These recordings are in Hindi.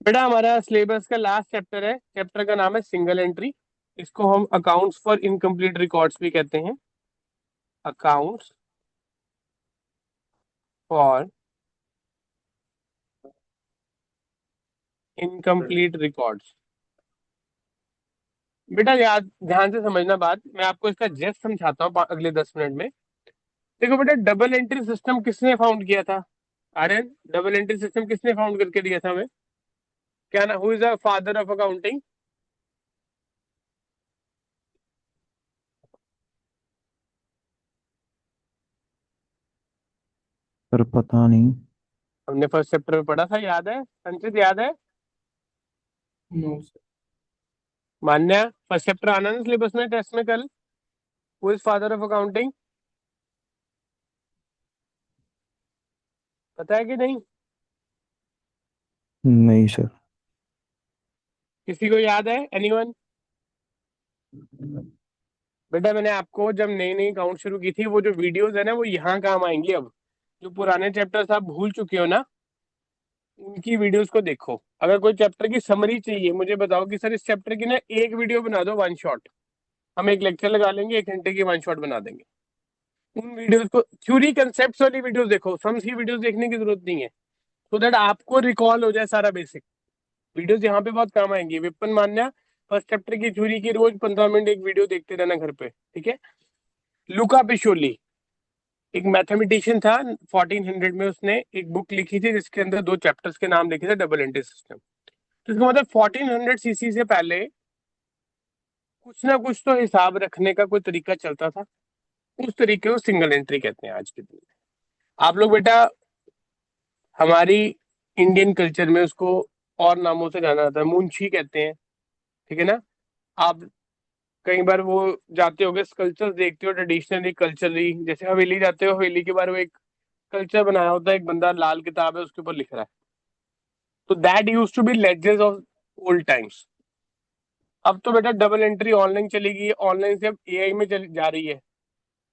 बेटा हमारा सिलेबस का लास्ट चैप्टर है, चैप्टर का नाम है सिंगल एंट्री। इसको हम अकाउंट्स फॉर इनकम्प्लीट रिकॉर्ड्स भी कहते हैं। Accounts for incomplete records. बेटा याद ध्यान से समझना बात, मैं आपको इसका जस्ट समझाता हूँ अगले 10 मिनट में। देखो बेटा, डबल एंट्री सिस्टम किसने फाउंड किया था? आर्यन, डबल एंट्री सिस्टम किसने फाउंड करके दिया था हमें? क्या ना, who is the father of accounting? पर पता नहीं। हमने फर्स्ट चैप्टर में पढ़ा था, याद है संचित, याद है? No sir. Manya, first chapter आना ना सिलेबस में, टेस्ट में कल। Who is father of accounting? पता है कि नहीं? नहीं सर। किसी को याद है? एनीवन? बेटा मैंने आपको जब नई नई अकाउंट शुरू की थी, वो जो वीडियोस है ना, वो यहाँ काम आएंगी अब। जो पुराने चैप्टर्स आप भूल चुके हो ना, उनकी वीडियोस को देखो। अगर कोई चैप्टर की समरी चाहिए, मुझे बताओ कि सर इस चैप्टर की ना एक वीडियो बना दो, वन शॉट। हम एक लेक्चर लगा लेंगे, 1 घंटे की वन शॉट बना देंगे। उन वीडियोस को, थ्योरी कंसेप्ट वाली वीडियोस देखो, सम्स की वीडियोस देखने की जरूरत नहीं है। सो दैट आपको रिकॉल हो जाए सारा बेसिक। वीडियोस यहाँ पे बहुत काम आएंगी। विपिन मान्या, फर्स्ट चैप्टर की थ्योरी की रोज 15 मिनट एक वीडियो देखते रहना घर पे, ठीक है? लुका पिशोली एक मैथमेटिशियन था, 1400 में उसने एक बुक लिखी थी जिसके अंदर दो चैप्टर्स के नाम लिखे थे, डबल एंट्री सिस्टम। तो इसका मतलब 1400 सीसी से पहले कुछ ना कुछ तो हिसाब रखने का कोई तरीका चलता था। उस तरीके को सिंगल एंट्री कहते हैं आज के दिन में। आप लोग बेटा, हमारी इंडियन कल्चर में उसको और नामों से जाना जाता है, मुंशी कहते हैं, ठीक है ना? आप कई बार वो जाते होगे, स्कल्पचर्स देखते हो ट्रेडिशनली कल्चरली, जैसे हवेली जाते हो, हवेली के बारे में एक कल्चर बनाया होता है, एक बंदा लाल किताब है उसके ऊपर लिख रहा है। तो that use to be legends of old times. अब तो बेटा डबल एंट्री ऑनलाइन चलेगी, ऑनलाइन से अब एआई में चली जा रही है,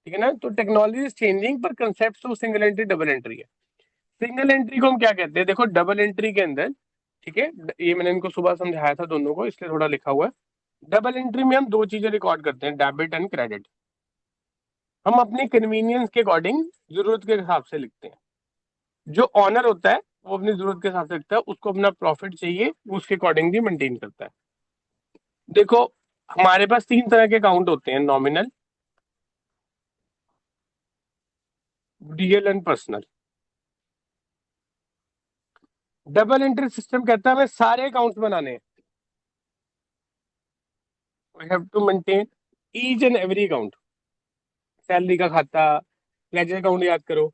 ठीक है ना? तो टेक्नोलॉजी इज चेंजिंग, पर कंसेप्ट तो सिंगल एंट्री डबल एंट्री है। सिंगल एंट्री को हम क्या कहते हैं? देखो डबल एंट्री के अंदर, ठीक है, ये मैंने इनको सुबह समझाया था दोनों को, इसलिए थोड़ा लिखा हुआ है। डबल एंट्री में हम दो चीजें रिकॉर्ड करते हैं, डेबिट एंड क्रेडिट। हम अपने कन्वीनियंस के अकॉर्डिंग, जरूरत के हिसाब से लिखते हैं। जो ऑनर होता है वो अपनी जरूरत के हिसाब से लिखता है, उसको अपना प्रॉफिट चाहिए, वो उसके अकॉर्डिंग भी मेंटेन करता है। देखो, हमारे पास तीन तरह के अकाउंट होते हैं, nominal, real and personal. Double entry system कहता है हमें सारे अकाउंट्स बनाने हैं। We have to maintain each and every account. Salary का खाता, लेजर अकाउंट याद करो,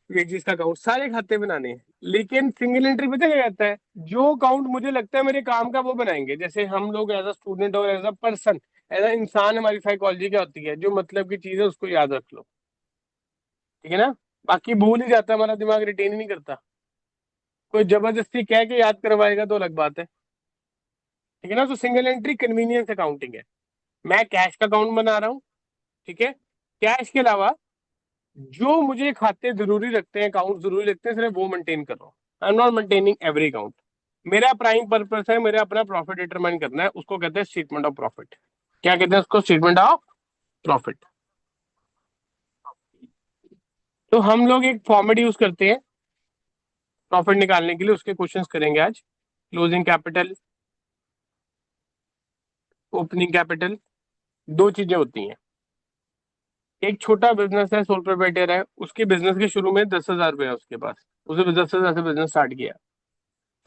वेजेस का अकाउंट, सारे खाते बनाने हैं। लेकिन सिंगल एंट्री पता क्या कहता है? जो अकाउंट मुझे लगता है मेरे काम का वो बनाएंगे। जैसे हम लोग एज अ स्टूडेंट और as a person, as a इंसान, हमारी साइकोलॉजी क्या होती है, जो मतलब की चीज है उसको याद रख लो, ठीक है ना? बाकी भूल ही जाता है, हमारा दिमाग रिटेन ही नहीं करता। कोई जबरदस्ती कह के याद करवाएगा तो अलग बात है, ठीक है ना? तो सिंगल एंट्री कन्वीनियंस अकाउंटिंग है। मैं कैश का अकाउंट बना रहा हूँ, ठीक है? कैश के अलावा जो मुझे खाते जरूरी लगते हैं, अकाउंट जरूरी लगते हैं, सिर्फ वो मेंटेन कर रहा हूँ। I am not maintaining every account. मेरा प्राइम पर्पस है, मेरा अपना प्रॉफिट डिटरमाइन करना है, उसको कहते हैं स्टेटमेंट ऑफ प्रॉफिट। क्या कहते हैं उसको? Statement of profit. तो हम लोग एक फॉर्मेट यूज करते हैं प्रॉफिट निकालने के लिए, उसके क्वेश्चंस करेंगे आज। क्लोजिंग कैपिटल, ओपनिंग कैपिटल, दो चीजें होती हैं। एक छोटा बिजनेस है, सोल प्रोप्राइटर है, उसके बिजनेस के शुरू में 10,000 रुपये है उसके पास, उसने 10,000 से बिजनेस स्टार्ट किया।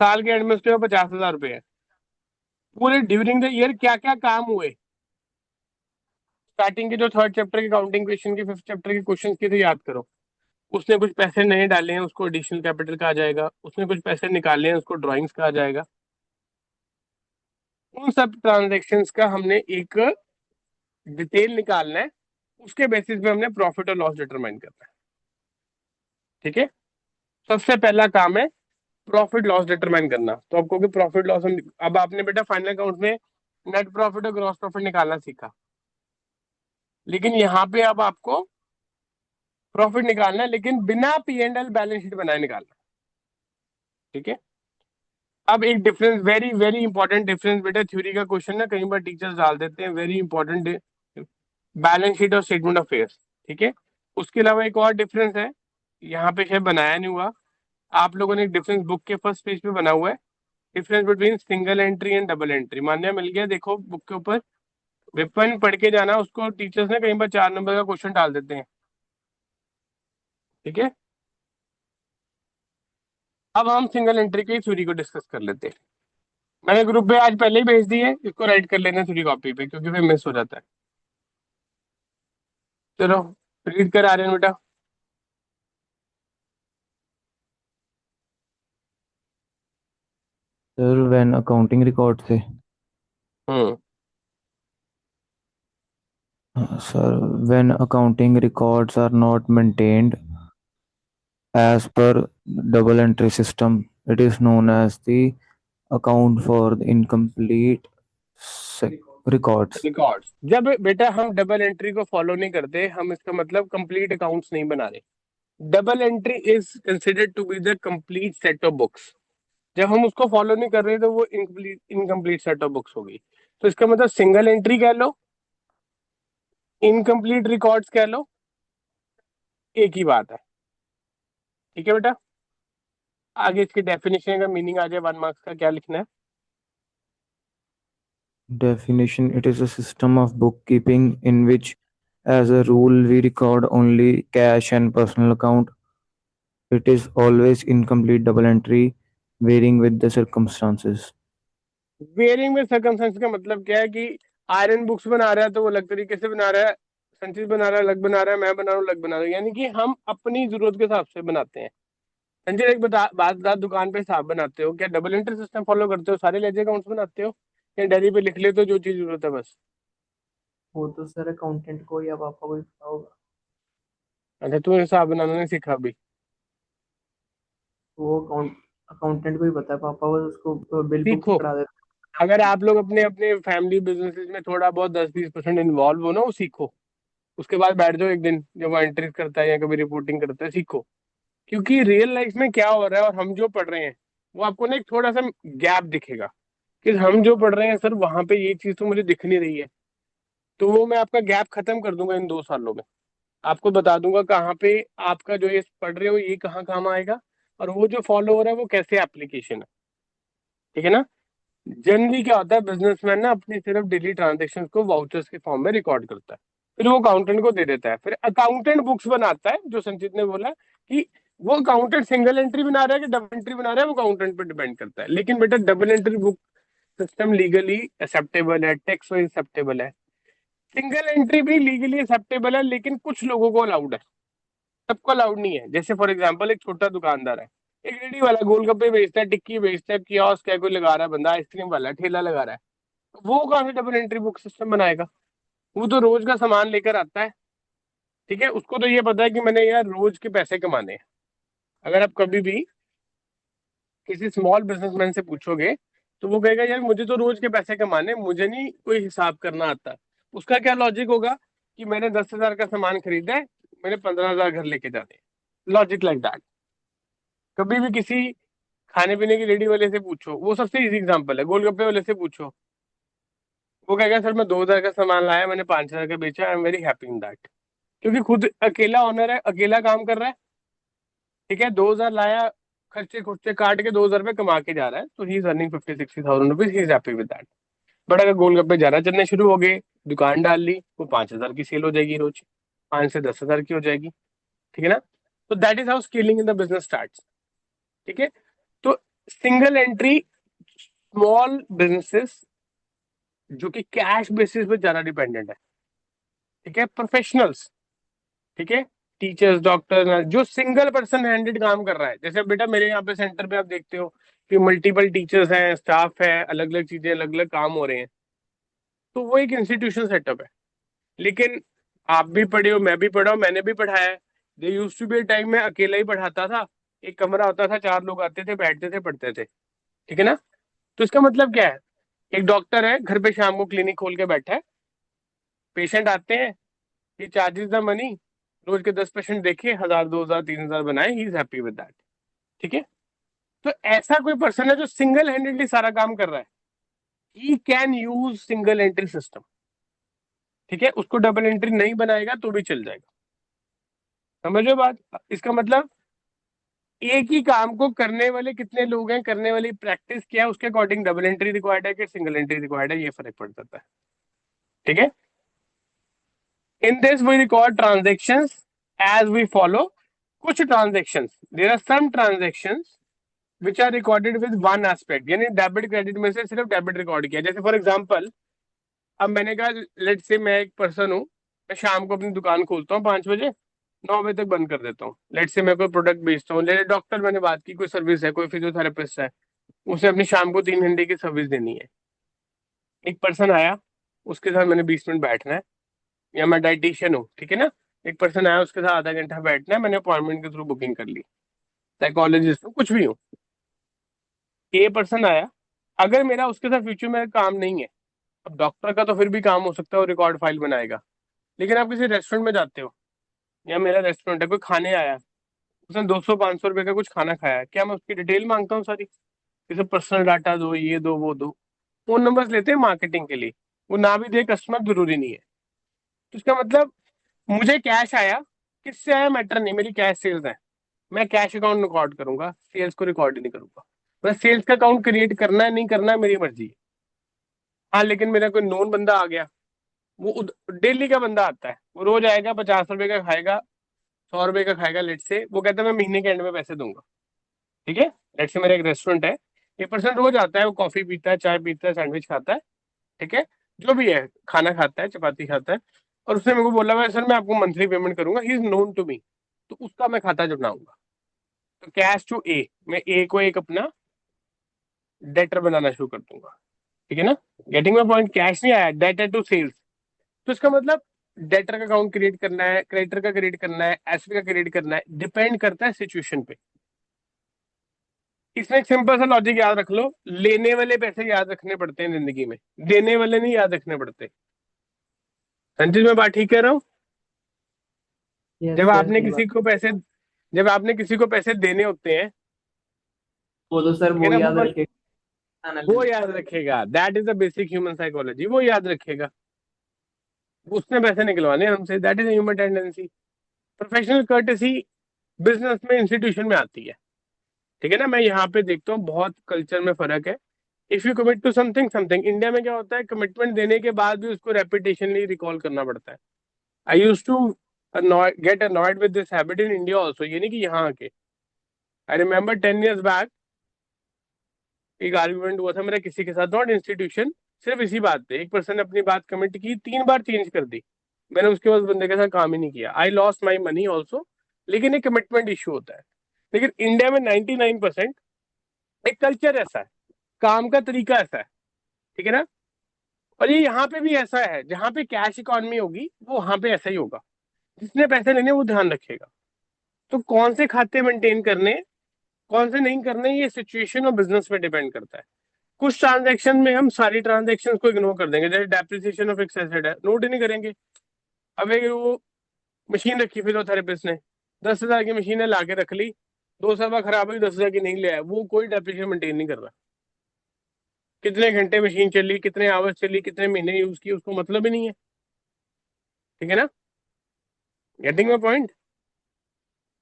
साल के एंड में उसके पास 50,000 रुपये है। पूरे ड्यूरिंग द ईयर क्या क्या काम हुए, स्टार्टिंग के जो थर्ड चैप्टर के काउंटिंग क्वेश्चन की, फिफ्थ चैप्टर के क्वेश्चन की, तो याद करो। उसने कुछ पैसे नए डाले हैं, उसको एडिशनल कैपिटल कहा जाएगा। उसने कुछ पैसे निकाले हैं, उसको ड्राइंग्स कहा जाएगा। उन सब ट्रांजेक्शन्स का हमने एक डिटेल निकालना है, उसके बेसिस पे हमने प्रॉफिट और लॉस डिटरमाइन करना है, ठीक है? सबसे पहला काम है प्रॉफिट लॉस डिटरमाइन करना। तो आपको कि प्रॉफिट लॉस हम, अब आपने बेटा फाइनल अकाउंट में नेट प्रॉफिट और ग्रॉस प्रॉफिट निकालना सीखा, लेकिन यहाँ पे अब आपको प्रॉफिट निकालना है, लेकिन बिना P and L balance sheet बनाए निकालना, ठीक है? अब एक difference, very very important difference बेटा, थ्योरी का क्वेश्चन ना कई बार टीचर्स डाल देते हैं, वेरी इंपॉर्टेंट, बैलेंस शीट और स्टेटमेंट ऑफ फेयर्स। ठीक है, उसके अलावा एक और डिफरेंस है, यहाँ पे शायद बनाया नहीं हुआ, आप लोगों ने एक डिफरेंस बुक के फर्स्ट पेज पे बना हुआ है, difference between single entry and double entry, मान्य मिल गया, देखो बुक के ऊपर, विपन पढ़ के जाना उसको, टीचर्स ने कई बार 4 नंबर का क्वेश्चन डाल देते हैं। ठीक है, अब हम सिंगल एंट्री की थ्योरी को डिस्कस कर लेते हैं। मैंने ग्रुप पे आज पहले ही भेज दी है, इसको राइट कर लेना थ्योरी कॉपी पे, क्योंकि फिर मिस हो जाता है। चलो रीड कर आ रहे हैं बेटा। सर व्हेन अकाउंटिंग रिकॉर्ड से hmm sir when accounting records are not maintained as per double entry system, it is known as the account for the incomplete records. Records, जब बेटा हम डबल एंट्री को फॉलो नहीं करते, हम इसका मतलब कंप्लीट अकाउंट्स नहीं बना रहे। Double entry is considered to be the complete set of books. जब हम उसको फॉलो नहीं कर रहे तो वो इनकम्प्लीट सेट ऑफ बुक्स होगी। तो इसका मतलब सिंगल एंट्री कह लो, इनकम्प्लीट रिकॉर्ड्स कह लो, एक ही बात है। ठीक है बेटा, आगे इसकी डेफिनेशन का मीनिंग आ जाए 1 मार्क्स का, क्या लिखना है? Definition: it is a system of bookkeeping in which, as a rule, we record only cash and personal account. It is always incomplete double entry, varying with the circumstances. Varying में सर्कमस्टेंस का मतलब क्या है कि आयरन बुक्स बना रहा है तो वो अलग तरीके से बना रहा है, संचित बना रहा है अलग बना रहा है, मैं बना रहा हूँ अलग बना रहा हूँ, यानी कि हम अपनी जरूरत के हिसाब से बनाते हैं। संजय एक बात दुकान पे हिसाब बनाते हो, क्या डबल एंट्री सिस्टम फॉलो करते हो, सारे लेजर अकाउंट्स बनाते हो, या डायरी पे लिख लेते हो जो चीज जरूरत है बस? वो तो सर अकाउंटेंट को या पापा को ही पता होगा। अच्छा, तू हिसाब बनाना नहीं सीखा अभी? वो अकाउंटेंट को ही पता है, पापा बस उसको बिल बुक सीखो, पकड़ा देते अगर आप लोग अपने अपने फैमिली बिजनेसेस में थोड़ा बहुत 10-20% इन्वॉल्व हो ना, वो सीखो। उसके बाद बैठ जाओ एक दिन, जब वो एंट्री करता है या कभी रिपोर्टिंग करता है, सीखो। क्योंकि रियल लाइफ में क्या हो रहा है और हम जो पढ़ रहे हैं, वो आपको ना एक थोड़ा सा गैप दिखेगा कि हम जो पढ़ रहे हैं सर वहां पे ये चीज तो मुझे दिख नहीं रही है। तो वो मैं आपका गैप खत्म कर दूंगा इन 2 सालों में, आपको बता दूंगा कहाँ पे आपका जो ये पढ़ रहे हो ये कहाँ काम आएगा, और वो जो फॉलो हो रहा है वो कैसे एप्लीकेशन है। ठीक है ना? जनरली क्या होता है, बिजनेसमैन ना अपनी सिर्फ डेली ट्रांजेक्शन को वाउचर्स के फॉर्म में रिकॉर्ड करता है, फिर वो अकाउंटेंट को दे देता है, फिर अकाउंटेंट बुक्स बनाता है, जो संचित ने बोला कि वो अकाउंटेंट सिंगल एंट्री बना रहा है कि डबल एंट्री बना रहा है, वो अकाउंटेंट पर डिपेंड करता है। लेकिन बेटा double entry book system legally acceptable है, टैक्स वाइज एक्सेप्टेबल है, सिंगल एंट्री भी लीगली एक्सेप्टेबल है, लेकिन कुछ लोगों को अलाउड है, सबको अलाउड नहीं है। जैसे फॉर एग्जाम्पल एक छोटा दुकानदार है, एक रेडी वाला गोलगप्पे बेचता है, टिक्की बेचता है, कियोस्क है, कोई लगा रहा है बंदा, आइसक्रीम वाला ठेला लगा रहा है, वो कहाँ से डबल एंट्री बुक सिस्टम बनाएगा? वो तो रोज का सामान लेकर आता है। ठीक है, उसको तो ये पता है कि मैंने यार रोज के पैसे कमाने हैं। अगर आप कभी भी किसी स्मॉल बिजनेसमैन से पूछोगे तो वो कहेगा यार मुझे तो रोज के पैसे कमाने, मुझे नहीं कोई हिसाब करना आता। उसका क्या लॉजिक होगा कि मैंने 10,000 का सामान खरीदा है, मैंने 15,000 घर लेके जाने, लॉजिक लाइक दैट। कभी भी किसी खाने पीने की रेडी वाले से पूछो, वो सबसे इजी एग्जांपल है, गोलगप्पे वाले से पूछो, वो कहेगा सर मैं 2,000 का सामान लाया, मैंने 5,000 का बेचा, I am very happy in that. क्योंकि खुद अकेला ओनर है, अकेला काम कर रहा है। ठीक है, 2,000 लाया, खर्चे खुर्चे काट के 2,000 रुपये कमा के जा रहा है, तो he is earning 50-60,000 rupees, he is happy with that. But अगर गोलगप्पे ज्यादा चलने शुरू हो गए, दुकान डाल ली, वो 5,000 की सेल हो जाएगी रोज, 5 से 10,000 की हो जाएगी। ठीक है ना? तो that is how scaling in the business start. ठीक है, तो सिंगल एंट्री स्मॉल बिजनेसेस जो कि कैश बेसिस पे ज्यादा डिपेंडेंट है। ठीक है, प्रोफेशनल्स, ठीक है, टीचर्स, डॉक्टर, जो सिंगल पर्सन हैंडेड काम कर रहा है, जैसे बेटा मेरे यहाँ पे सेंटर पे आप देखते हो कि मल्टीपल टीचर्स हैं, स्टाफ है, अलग अलग चीजें, अलग अलग काम हो रहे हैं, तो वो एक इंस्टीट्यूशन सेटअप है। लेकिन आप भी पढ़े हो, मैं भी पढ़ा हूँ, मैंने भी पढ़ाया है। They used to be time में अकेला ही पढ़ाता था, एक कमरा होता था, 4 लोग आते थे, बैठते थे, पढ़ते थे। ठीक है ना? तो इसका मतलब क्या है, एक डॉक्टर है घर पे शाम को क्लिनिक खोल के बैठा है, पेशेंट आते हैं, ही चार्जेस द मनी, रोज के 10 पेशेंट देखे, 1,000 2,000 3,000 बनाए, he is happy with that. ठीक है, तो ऐसा कोई पर्सन है जो सिंगल हैंडेडली सारा काम कर रहा है, he can use single entry system. ठीक है, उसको डबल एंट्री नहीं बनाएगा तो भी चल जाएगा। समझो बात। इसका मतलब एक ही काम को करने वाले कितने लोग हैं, करने वाली प्रैक्टिस क्या है, उसके अकॉर्डिंग डबल एंट्री रिक्वायर्ड है कि सिंगल एंट्री रिक्वायर्ड है, ये फर्क पड़ जाता है। ठीक है, in this we record transactions as we follow. कुछ transactions, there are some transactions which are recorded with one aspect, यानी डेबिट क्रेडिट में से सिर्फ डेबिट रिकॉर्ड किया। जैसे फॉर एग्जांपल, अब मैंने कहा लेट से मैं एक पर्सन हूँ, मैं शाम को अपनी दुकान खोलता हूँ 5 बजे, 9 बजे तक बंद कर देता हूँ। लेट से मैं कोई प्रोडक्ट बेचता हूँ, ले डॉक्टर मैंने बात की, कोई सर्विस है, कोई फिजियोथेरेपिस्ट है, उसे अपनी शाम को 3 घंटे की सर्विस देनी है। एक पर्सन आया, उसके साथ मैंने 20 मिनट बैठना है, या मैं डाइटिशियन हूँ, ठीक है ना, एक पर्सन आया उसके साथ आधा घंटा बैठना है, मैंने अपॉइंटमेंट के थ्रू बुकिंग कर ली, साइकोलॉजिस्ट हूँ, कुछ भी हूँ। ए पर्सन आया, अगर मेरा उसके साथ फ्यूचर में काम नहीं है, अब डॉक्टर का तो फिर भी काम हो सकता है, वो रिकॉर्ड फाइल बनाएगा, लेकिन आप किसी रेस्टोरेंट में जाते हो, या मेरा रेस्टोरेंट है, कोई खाने आया, उसने 200-500 रुपए का कुछ खाना खाया, क्या मैं उसकी डिटेल मांगता हूँ सारी, जैसे पर्सनल डाटा दो, ये दो, वो दो। फोन नंबर्स लेते हैं मार्केटिंग के लिए, वो ना भी दे कस्टमर, जरूरी नहीं है। तो इसका मतलब मुझे कैश आया, किससे आया मैटर नहीं, मेरी कैश सेल्स है, मैं कैश अकाउंट रिकॉर्ड करूंगा, सेल्स को रिकॉर्ड नहीं करूंगा। बस सेल्स का अकाउंट क्रिएट करना है नहीं करना है मेरी मर्जी है। हाँ, लेकिन मेरा कोई नोन बंदा आ गया, वो डेली का बंदा आता है, वो रोज आएगा, 50 रुपए का खाएगा, 100 रुपए का खाएगा, लेट से वो कहता है मैं महीने के एंड में पैसे दूंगा। ठीक है, लेट से मेरा एक रेस्टोरेंट है, ये पर्सन रोज आता है, वो कॉफी पीता है, चाय पीता है, सैंडविच खाता है, ठीक है, जो भी है, खाना खाता है, चपाती खाता है, और उसने मेरे को बोला हुआ है सर मैं आपको मंथली पेमेंट करूंगा, he is known to me, तो उसका मैं खाता जुटाऊंगा। तो कैश टू ए, मैं ए को एक अपना डेटर बनाना शुरू कर दूंगा। ठीक है ना, गेटिंग माई पॉइंट, कैश नहीं आया, डेटर टू सेल्स। तो इसका मतलब डेटर का अकाउंट क्रिएट करना है, क्रेडिटर का क्रिएट करना है, एसेट का क्रिएट करना है, डिपेंड करता है सिचुएशन पे। इसमें एक सिंपल सा लॉजिक याद रख लो, लेने वाले पैसे याद रखने पड़ते हैं जिंदगी में, देने वाले नहीं याद रखने पड़ते। संजीव, मैं बात ठीक कह रहा हूँ? यस जब सर, आपने सही बात। किसी को पैसे जब आपने किसी को पैसे देने होते हैं, वो तो सर ठीक है वो ना, याद रखेगा वो एनालिस्ट। याद रखेगा, that is the basic human psychology, वो याद रखेगा, उसने पैसे निकलवाने हैं हमसे, that is human tendency. Professional courtesy business में, इंस्टीट्यूशन में आती है। ठीक है ना, मैं यहाँ पे देखता हूँ बहुत कल्चर में फर्क है। If you commit to something something, India में क्या होता है, कमिटमेंट देने के बाद भी उसको रेपिटेशनली रिकॉल करना पड़ता है। I used to get annoyed with this habit in India also, ये नहीं कि यहाँ आके। आई रिमेम्बर 10 years बैक एक आर्ग्यूमेंट हुआ था मेरा किसी के साथ, नॉट इंस्टीट्यूशन, सिर्फ इसी बात पे, एक पर्सन ने अपनी बात कमिट की, 3 बार चेंज कर दी, मैंने उसके बाद बंदे के साथ काम ही नहीं किया, I lost my money also. लेकिन एक कमिटमेंट इशू होता है। लेकिन इंडिया में 99% एक कल्चर ऐसा है, काम का तरीका ऐसा है। ठीक है ना, और ये यहाँ पे भी ऐसा है, जहाँ पे कैश इकोनॉमी होगी वो वहां पे ऐसा ही होगा, जिसने पैसे लेने वो ध्यान रखेगा। तो कौन से खाते मेंटेन करने, कौन से नहीं करने, ये सिचुएशन और बिजनेस पे डिपेंड करता है। कुछ ट्रांजैक्शन में हम सारी ट्रांजैक्शन को इग्नोर कर देंगे, जैसे डेप्रिसिएशन ऑफ फिक्स एसेट है, नोट ही नहीं करेंगे। अब एक वो मशीन रखी फिजियोथेरेपिस्ट ने, 10,000 की मशीन है, ला के रख ली, 2 साल बाद खराब हुई, 10,000 की नहीं ले आया, वो कोई डेप्रिसिएशन मेंटेन नहीं कर रहा। कितने घंटे मशीन चली, कितने आवर्स चली, कितने महीने यूज की, उसको मतलब ही नहीं है। ठीक है ना, गेटिंग माई पॉइंट।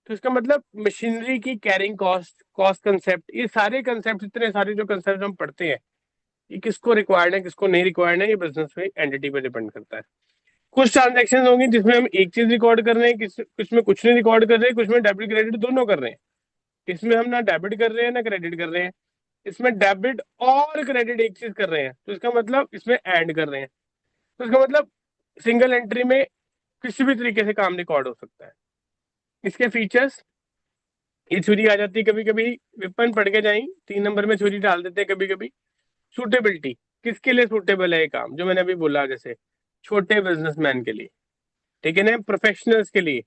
तो इसका मतलब मशीनरी की कैरिंग कॉस्ट, कॉस्ट कंसेप्ट, ये सारे कंसेप्ट, इतने सारे जो कंसेप्ट हम पढ़ते हैं, ये किसको रिक्वायर्ड है किसको नहीं रिक्वायर्ड है, ये बिजनेस में एंटिटी पे डिपेंड करता है। कुछ ट्रांजेक्शन होंगी जिसमें हम एक चीज रिकॉर्ड कर रहे हैं, कुछ में कुछ नहीं रिकॉर्ड कर रहे हैं, कुछ में डेबिट क्रेडिट दोनों कर रहे हैं। इसमें हम ना डेबिट कर रहे हैं ना क्रेडिट कर रहे हैं, इसमें डेबिट और क्रेडिट एक चीज कर रहे हैं, तो इसका मतलब इसमें ऐड कर रहे हैं। तो इसका मतलब सिंगल एंट्री में किसी भी तरीके से काम रिकॉर्ड हो सकता है। इसके फीचर्स, ये छुरी आ जाती है कभी कभी, विपन पढ़ के जाई, 3 नंबर में छुरी डाल देते हैं कभी कभी। सूटेबिलिटी, किसके लिए सूटेबल है ये काम, जो मैंने अभी बोला, जैसे छोटे बिजनेसमैन के लिए, ठीक है ना, प्रोफेशनल्स के लिए,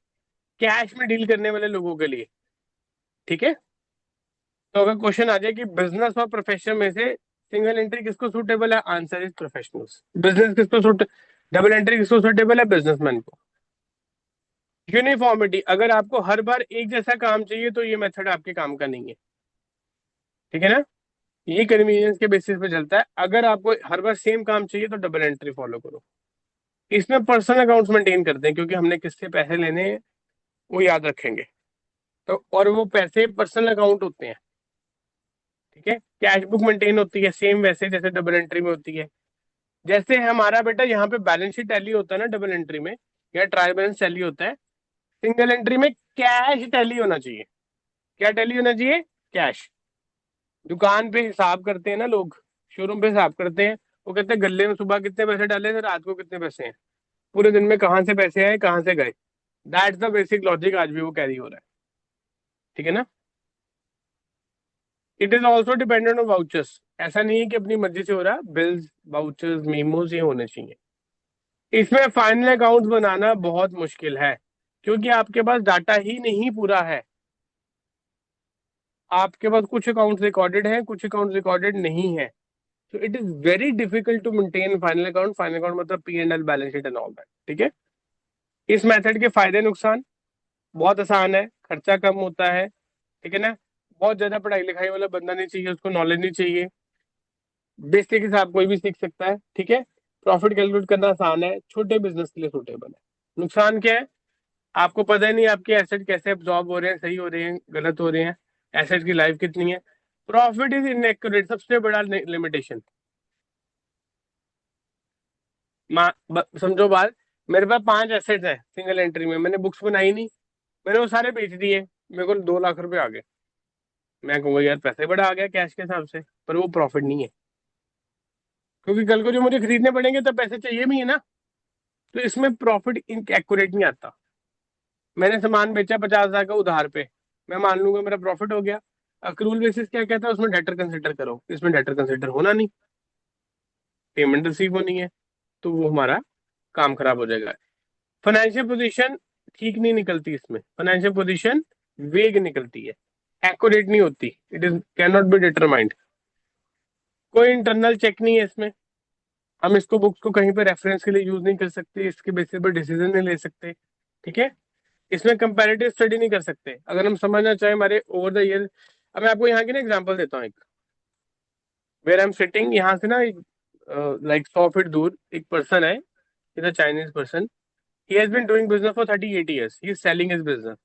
कैश में डील करने वाले लोगों के लिए। ठीक है, तो अगर क्वेश्चन आ जाए कि बिजनेस और प्रोफेशन में से सिंगल एंट्री किसको सूटेबल है, आंसर इज प्रोफेशनल्स। बिजनेस किसको सूट डबल एंट्री किसको सूटेबल है, बिजनेसमैन को। यूनिफॉर्मिटी, अगर आपको हर बार एक जैसा काम चाहिए तो ये मेथड आपके काम का नहीं है। ठीक है ना। ये कन्वीनियंस के बेसिस पे चलता है। अगर आपको हर बार सेम काम चाहिए तो डबल एंट्री फॉलो करो। इसमें पर्सनल अकाउंट्स मेंटेन करते हैं क्योंकि हमने किससे पैसे लेने हैं वो याद रखेंगे। तो और वो पैसे पर्सनल अकाउंट होते हैं, ठीक है। कैश बुक मेंटेन होती है सेम वैसे जैसे डबल एंट्री में होती है। जैसे हमारा बेटा यहाँ पे बैलेंस शीट टैली होता है ना डबल एंट्री में, या ट्रायल बैलेंस टैली होता है, सिंगल एंट्री में कैश टैली होना चाहिए। क्या टैली होना चाहिए? कैश। दुकान पे हिसाब करते हैं ना लोग, शोरूम पे हिसाब करते हैं, वो कहते हैं गल्ले में सुबह कितने पैसे डाले थे, रात को कितने पैसे हैं, पूरे दिन में कहाँ से पैसे आए कहाँ से गए। दैट्स द बेसिक लॉजिक, आज भी वो कैरी हो रहा है, ठीक है ना। It is also dependent on vouchers. ऐसा नहीं है कि अपनी मर्जी से हो रहा, बिल्स वाउचर्स मीमोज ये होने चाहिए। इसमें फाइनल अकाउंट बनाना बहुत मुश्किल है क्योंकि आपके पास डाटा ही नहीं पूरा है। आपके पास कुछ अकाउंट रिकॉर्डेड है, कुछ अकाउंट रिकॉर्डेड नहीं है। तो it is very difficult to maintain final account. Final account मतलब P and L, balance sheet and all that, ठीक है। इस मेथड के फायदे नुकसान, बहुत आसान है, खर्चा कम होता है, ठीक है ना। बहुत ज्यादा पढ़ाई लिखाई वाला बंदा नहीं चाहिए, उसको नॉलेज नहीं चाहिए, बेसिक हिसाब कोई भी सीख सकता है, ठीक है। प्रॉफिट कैलकुलेट करना आसान है, छोटे बिजनेस के लिए सूटेबल है। नुकसान क्या है? आपको पता ही नहीं आपके एसेट कैसे एब्जॉर्ब हो रहे हैं, सही हो रहे हैं गलत हो रहे हैं, एसेट की लाइफ कितनी है। प्रॉफिट इज इनएक्यूरेट, सबसे बड़ा लिमिटेशन। समझो बात, मेरे पास 5 एसेट्स है सिंगल एंट्री में, मैंने बुक्स बनाई नहीं, मैंने वो सारे बेच दिए, मेरे को 2 लाख रुपए आ गए। मैं कहूँगा यार पैसे बड़ा आ गया कैश के हिसाब से, पर वो प्रॉफिट नहीं है क्योंकि कल को जो मुझे खरीदने पड़ेंगे तब पैसे चाहिए भी है ना। तो इसमें प्रॉफिट एक्यूरेट नहीं आता। मैंने सामान बेचा 50,000 का उधार पे, मैं मान लूंगा मेरा प्रॉफिट हो गया। अक्रूल बेसिस क्या कहता है, उसमें डेटर कंसिडर करो, इसमें डेटर कंसिडर होना नहीं, पेमेंट रिसीव होनी है, तो वो हमारा काम खराब हो जाएगा। फाइनेंशियल पोजीशन ठीक नहीं निकलती, इसमें फाइनेंशियल पोजीशन वेग निकलती है, एक्यूरेट नहीं होती, it is can not be determined. कोई इंटरनल चेक नहीं है इसमें, हम इसको बुक्स को कहीं पे रेफरेंस के लिए यूज नहीं कर सकते, इसके बेसिस पर डिसीजन नहीं ले सकते, ठीक है। इसमें कंपैरेटिव स्टडी नहीं कर सकते। अगर हम समझना चाहें हमारे ओवर द ईयर, अब मैं आपको यहाँ की ना एग्जांपल देता हूँ एक, वेयर आई एम सिटिंग, यहाँ से ना एक लाइक 100 फीट दूर एक पर्सन है, is a Chinese person, he has been doing business for 38 years, he is selling his business.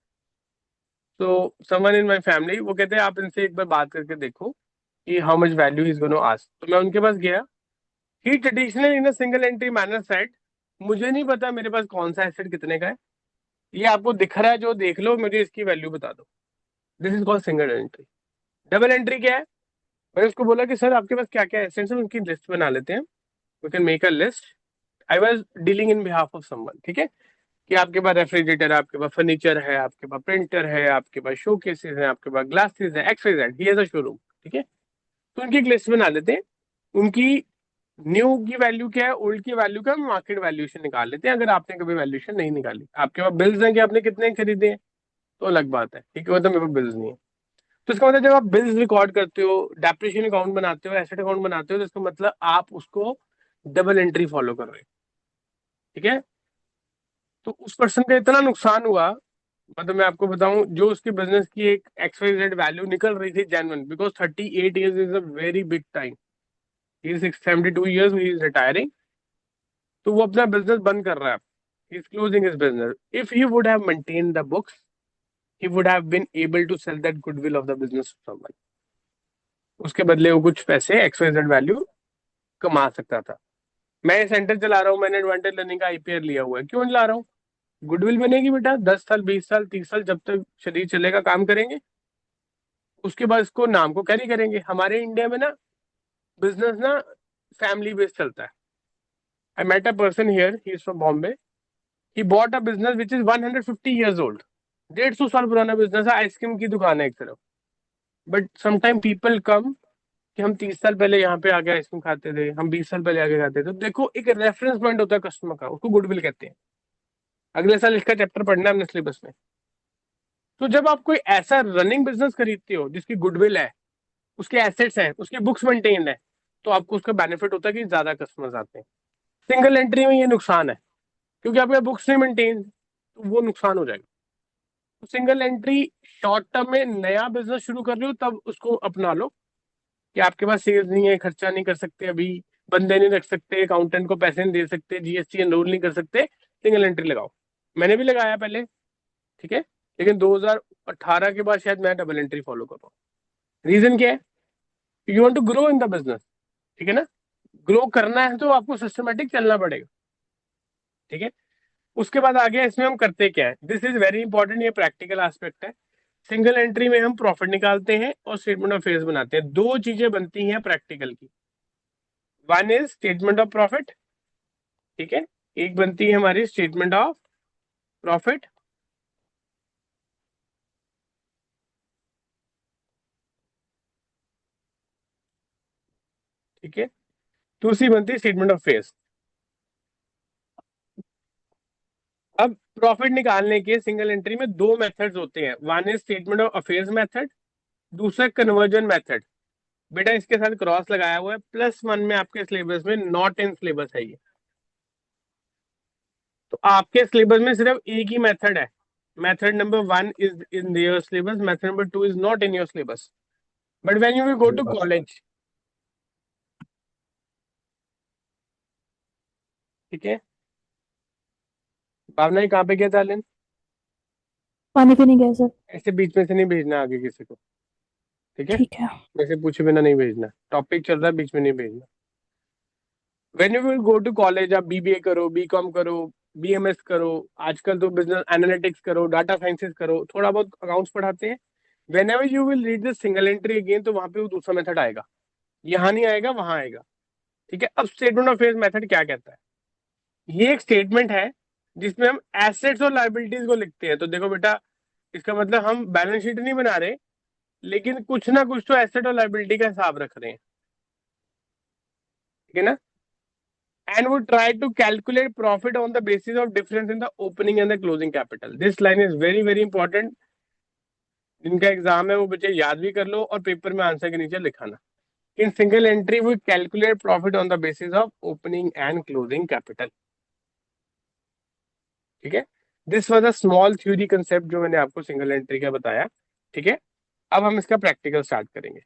तो समवन इन माय फैमिली वो कहते हैं आप इनसे एक बार बात करके देखो कि how much value is gonna ask. तो मैं उनके पास गया, he traditional in a single entry manner set, मुझे नहीं पता मेरे पास कौन सा एसेट कितने का है, ये आपको दिख रहा है जो देख लो, मुझे इसकी वैल्यू बता दो। This is called single entry. Double entry क्या है? मैंने उसको बोला कि सर आपके पास क्या क्या एसेट्स हैं, उनकी लिस्ट बना लेते हैं, we can make a list. I was dealing in behalf of someone, ठीक है, कि आपके पास रेफ्रिजरेटर है, आपके पास फर्नीचर है, आपके पास प्रिंटर है, आपके पास शो केसेस है, आपके पास ग्लासेस है, X Y Z, he has a showroom, ठीक है। तो उनकी एक लिस्ट बना लेते हैं, उनकी न्यू की वैल्यू क्या है, ओल्ड की वैल्यू क्या है, मार्केट वैल्यूएशन निकाल लेते हैं। अगर आपने कभी वैल्यूएशन नहीं निकाली, आपके पास बिल्स हैं कि आपने कितने खरीदे हैं, तो अलग बात है, ठीक है, वो तो मेरे पास बिल्स नहीं है। तो इसका मतलब जब आप बिल्स रिकॉर्ड करते हो, डेप्रिसिएशन अकाउंट बनाते हो, एसेट अकाउंट बनाते हो, तो इसका मतलब आप उसको डबल एंट्री फॉलो कर रहे हो, ठीक है। तो उस पर्सन का इतना नुकसान हुआ, मतलब मैं आपको बताऊं, जो उसके बिजनेस की एक एक्स वाई जेड वैल्यू निकल रही थी genuine, because 38 years is a very big time, he is 72 years, he is retiring, तो वो अपना बिजनेस बंद कर रहा है, he is closing his business. If he would have maintain the books, he would have been able to sell that goodwill of the business to someone, उसके बदले वो कुछ पैसे एक्सवाइजेड वैल्यू कमा सकता था। मैं ये सेंटर चला रहा हूँ, मैंने एडवांटेज लर्निंग का आईपीआर लिया हुआ है, क्यों ला रहा हूँ? गुडविल बनेगी बेटा, 10 साल 20 साल 30 साल जब तक शरीर चलेगा काम करेंगे, उसके बाद इसको नाम को कैरी करेंगे। हमारे इंडिया में ना बिजनेस ना फैमिली बेस्ड चलता है। I met a person here, he is from Bombay, he bought a business which is 150 years old, 150 साल पुराना बिजनेस है, आइसक्रीम की दुकान है एक तरफ। बट समटाइम पीपल कम कि हम 30 साल पहले यहाँ पे आके आइसक्रीम खाते थे, हम 20 साल पहले आके खाते थे, तो देखो एक रेफरेंस पॉइंट होता है कस्टमर का, उसको गुडविल कहते हैं। अगले साल इसका चैप्टर पढ़ना है हमने सिलेबस में। तो जब आप कोई ऐसा रनिंग बिजनेस खरीदते हो जिसकी गुडविल है, उसके एसेट्स हैं, उसकी बुक्स मेंटेन है, तो आपको उसका बेनिफिट होता है कि ज्यादा कस्टमर्स आते हैं। सिंगल एंट्री में ये नुकसान है क्योंकि आपके बुक्स नहीं मेंटेन, तो वो नुकसान हो जाएगा। तो सिंगल एंट्री शॉर्ट टर्म में नया बिजनेस शुरू कर रहे हो तब उसको अपना लो, कि आपके पास सेल्स नहीं है, खर्चा नहीं कर सकते, अभी बंदे नहीं रख सकते, अकाउंटेंट को पैसे नहीं दे सकते, जीएसटी एनरोल नहीं कर सकते, सिंगल एंट्री लगाओ। मैंने भी लगाया पहले, ठीक है, लेकिन 2018 के बाद शायद मैं डबल एंट्री फॉलो कर रहा हूँ। रीजन क्या है? You want to grow in the business, ठीक है ना। ग्रो करना है तो आपको सिस्टमेटिक चलना पड़ेगा, ठीक है। उसके बाद आगे इसमें हम करते क्या है, दिस इज वेरी इंपॉर्टेंट, ये प्रैक्टिकल एस्पेक्ट है। सिंगल एंट्री में हम प्रॉफिट निकालते हैं और स्टेटमेंट ऑफ फेयर्स बनाते हैं। दो चीजें बनती हैं प्रैक्टिकल की, one is statement of profit, ठीक है, एक बनती है हमारी स्टेटमेंट ऑफ प्रॉफिट, ठीक है, दूसरी बनती है स्टेटमेंट ऑफ फेयर्स। अब प्रॉफिट निकालने के सिंगल एंट्री में दो मेथड्स होते हैं, one is statement of affairs method, दूसरा कन्वर्जन मेथड। बेटा इसके साथ क्रॉस लगाया हुआ है, +1 में आपके सिलेबस में, नॉट इन सिलेबस है ये। तो आपके सिलेबस में सिर्फ एक ही मेथड है, method number 1 is in your syllabus, method number 2 is not in your syllabus, but when you will go to college, ठीक है। भावना ये कहाँ पे गया था? पानी पीने गए सर। ऐसे बीच में से नहीं भेजना आगे किसी को, ठीक है, ठीक है। वैसे पूछे बिना नहीं भेजना, टॉपिक चल रहा है बीच में नहीं भेजना। When you will go to college, आप बीबीए करो, बीकॉम करो, बीएमएस करो, आजकल तो बिजनेस एनालिटिक्स करो, डाटा साइंसेस करो, थोड़ा बहुत अकाउंट्स पढ़ाते हैं। Whenever you will read the single entry again, तो वहां पे वो दूसरा मेथड आएगा, यहाँ नहीं आएगा, वहां आएगा, ठीक है। अब स्टेटमेंट ऑफ फेयर्स मेथड क्या कहता है? ये एक स्टेटमेंट है जिसमें हम एसेट्स और लायबिलिटीज को लिखते हैं। तो देखो बेटा, इसका मतलब हम बैलेंस शीट नहीं बना रहे, लेकिन कुछ ना कुछ तो एसेट और लायबिलिटी का हिसाब रख रहे हैं, ठीक है ना। And would try to calculate profit on the basis of difference in the opening and the closing capital. This line is very very important. जिनका एग्जाम है वो बच्चे याद भी कर लो और पेपर में आंसर के नीचे लिखाना। In single entry we calculate profit on the basis of opening and closing capital, ठीक है। This was a small theory concept जो मैंने आपको सिंगल एंट्री का बताया, ठीक है। अब हम इसका प्रैक्टिकल स्टार्ट करेंगे।